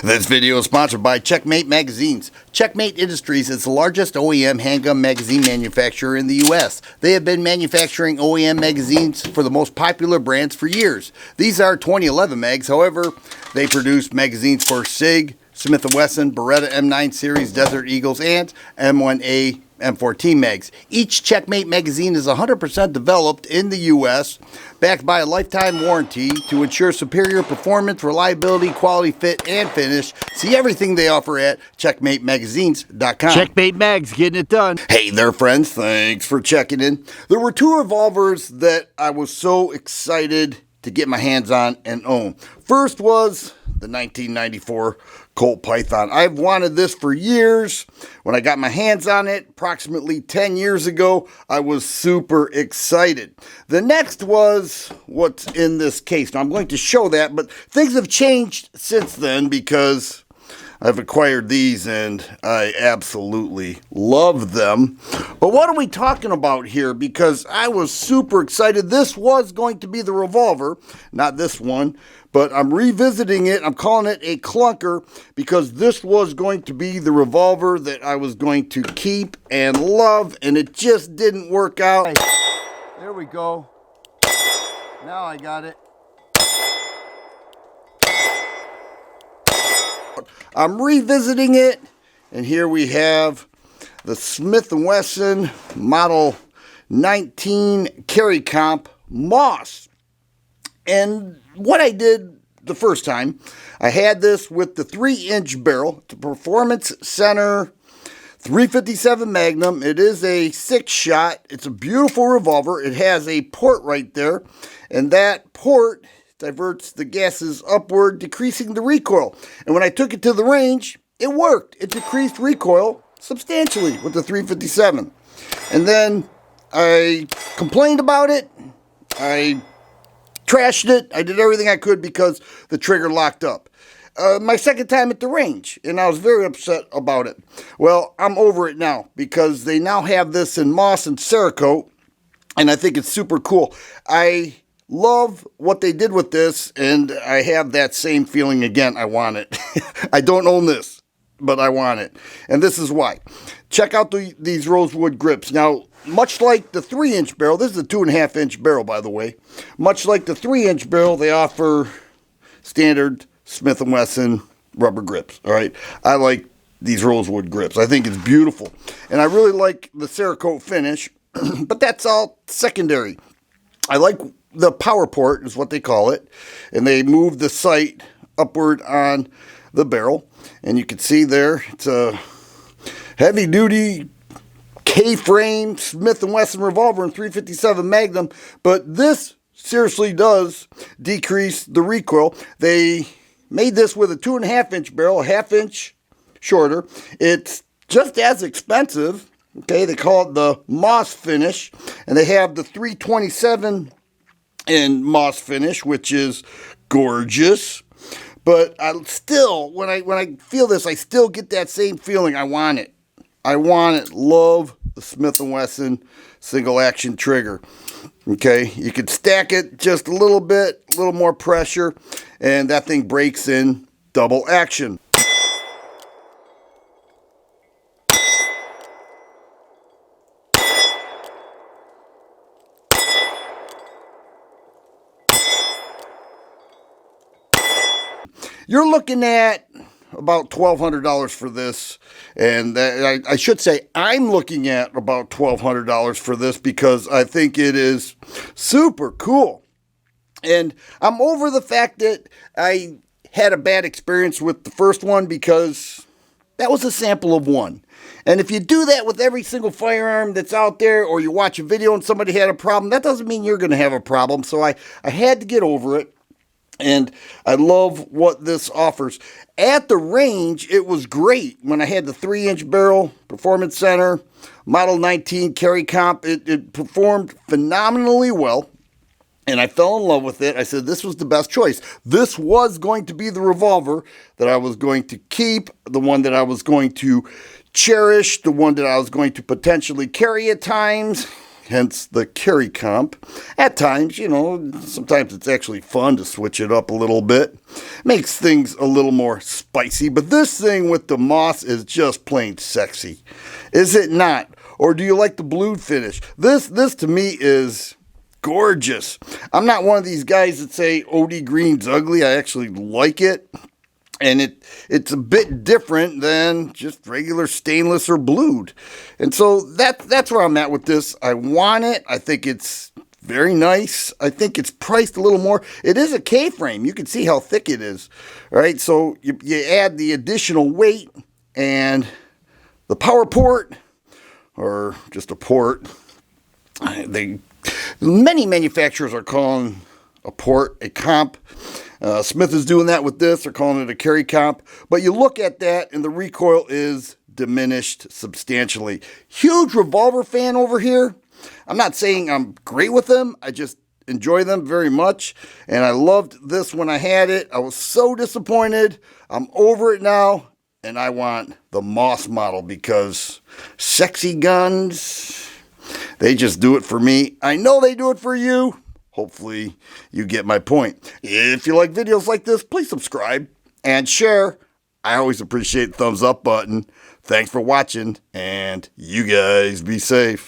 This video is sponsored by Checkmate Magazines. Checkmate Industries is the largest OEM handgun magazine manufacturer in the U.S. They have been manufacturing OEM magazines for the most popular brands for years. These are 2011 mags, however, they produce magazines for SIG, Smith Wesson, Beretta M9 series, Desert Eagles, and M1A M14 mags. Each Checkmate magazine is 100% developed in the U.S., backed by a lifetime warranty to ensure superior performance, reliability, quality, fit, and finish. See everything they offer at checkmatemagazines.com. Checkmate Mags, getting it done. Hey there, friends. Thanks for checking in. There were two revolvers that I was so excited to get my hands on and own. First was the 1994 Colt Python. I've wanted this for years. When I got my hands on it approximately 10 years ago, I was super excited. The next was what's in this case. Now I'm going to show that, but things have changed since then because I've acquired these and I absolutely love them. But what are we talking about here? Because I was super excited. This was going to be the revolver, not this one, but I'm revisiting it. I'm calling it a clunker because this was going to be the revolver that I was going to keep and love, and it just didn't work out. There we go. Now I got it. I'm revisiting it, and here we have the Smith Wesson Model 19 Carry Comp Moss. And what I did the first time, I had this with the 3-inch barrel, the Performance Center 357 Magnum. It is a 6-shot. It's a beautiful revolver. It has a port right there, and that port diverts the gases upward, decreasing the recoil. And when I took it to the range, it worked. It decreased recoil substantially with the 357. And then I complained about it. I trashed it. I did everything I could because the trigger locked up. My second time at the range, and I was very upset about it. Well, I'm over it now because they now have this in moss and Cerakote, and I think it's super cool. I love what they did with this, and I have that same feeling again. I want it. I don't own this, but I want it. And this is why. Check out these rosewood grips. Now, much like the 3-inch barrel, this is a 2.5-inch barrel, by the way. Much like the 3-inch barrel, they offer standard Smith & Wesson rubber grips. All right. I like these rosewood grips. I think it's beautiful. And I really like the Cerakote finish, but that's all secondary. I like the PowerPort is what they call it, and they move the sight upward on the barrel, and you can see there it's a heavy-duty K-frame Smith & Wesson revolver in 357 Magnum, but this seriously does decrease the recoil. They made this with a 2.5-inch barrel, a half-inch shorter. It's just as expensive. Okay, they call it the moss finish, and they have the 327 in moss finish, which is gorgeous. But I still, when I feel this, I still get that same feeling. I want it. I want it. Love the Smith & Wesson single action trigger. Okay, you can stack it just a little bit, a little more pressure, and that thing breaks in double action. You're looking at about $1,200 for this, and I should say I'm looking at about $1,200 for this because I think it is super cool. And I'm over the fact that I had a bad experience with the first one because that was a sample of one. And if you do that with every single firearm that's out there, or you watch a video and somebody had a problem, that doesn't mean you're going to have a problem. So I had to get over it. And I love what this offers. At the range, it was great. When I had the 3-inch barrel, Performance Center, Model 19 Carry Comp, it performed phenomenally well. And I fell in love with it. I said this was the best choice. This was going to be the revolver that I was going to keep, the one that I was going to cherish, the one that I was going to potentially carry at times. hence the carry comp. At times, you know, sometimes it's actually fun to switch it up a little bit. Makes things a little more spicy, but this thing with the moss is just plain sexy. Is it not? Or do you like the blue finish? This to me is gorgeous. I'm not one of these guys that say OD green's ugly. I actually like it. And it's a bit different than just regular stainless or blued. And so that's where I'm at with this. I want it. I think it's very nice. I think it's priced a little more. It is a K-frame. You can see how thick it is. All right, so you add the additional weight and the PowerPort, or just a port. Many manufacturers are calling a port a comp. Smith is doing that with this. They're calling it a carry comp. But you look at that and the recoil is diminished substantially. Huge revolver fan over here. I'm not saying I'm great with them. I just enjoy them very much. And I loved this when I had it. I was so disappointed. I'm over it now. And I want the Moss model because sexy guns, they just do it for me. I know they do it for you. Hopefully you get my point. If you like videos like this, please subscribe and share. I always appreciate the thumbs up button. Thanks for watching, and you guys be safe.